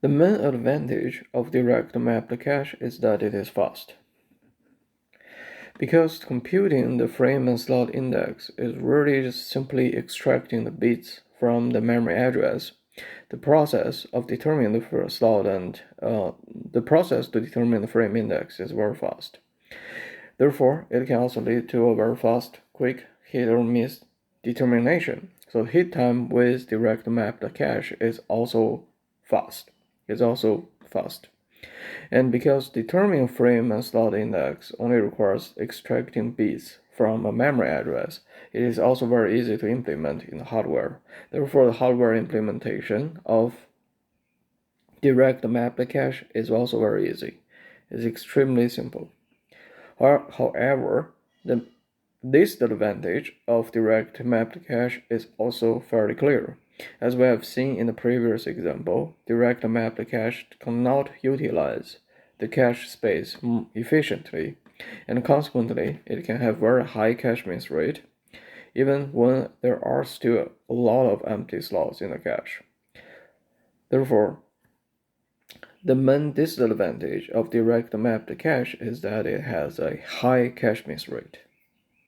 The main advantage of direct mapped cache is that it is fast. Because computing the frame and slot index is really just simply extracting the bits from the memory address, the process of determining the slot and the process to determine the frame index is very fast. Therefore, it can also lead to a very fast, quick hit or miss determination. So hit time with direct mapped cache is also fast. And because determining frame and slot index only requires extracting bits from a memory address, it is also very easy to implement in the hardware. Therefore, the hardware implementation of direct mapped cache is also very easy. It's extremely simple. However, the disadvantage of direct mapped cache is also fairly clear. As we have seen in the previous example, direct mapped cache cannot utilize the cache space efficiently, and consequently, it can have very high cache miss rate, even when there are still a lot of empty slots in the cache. Therefore, the main disadvantage of direct mapped cache is that it has a high cache miss rate.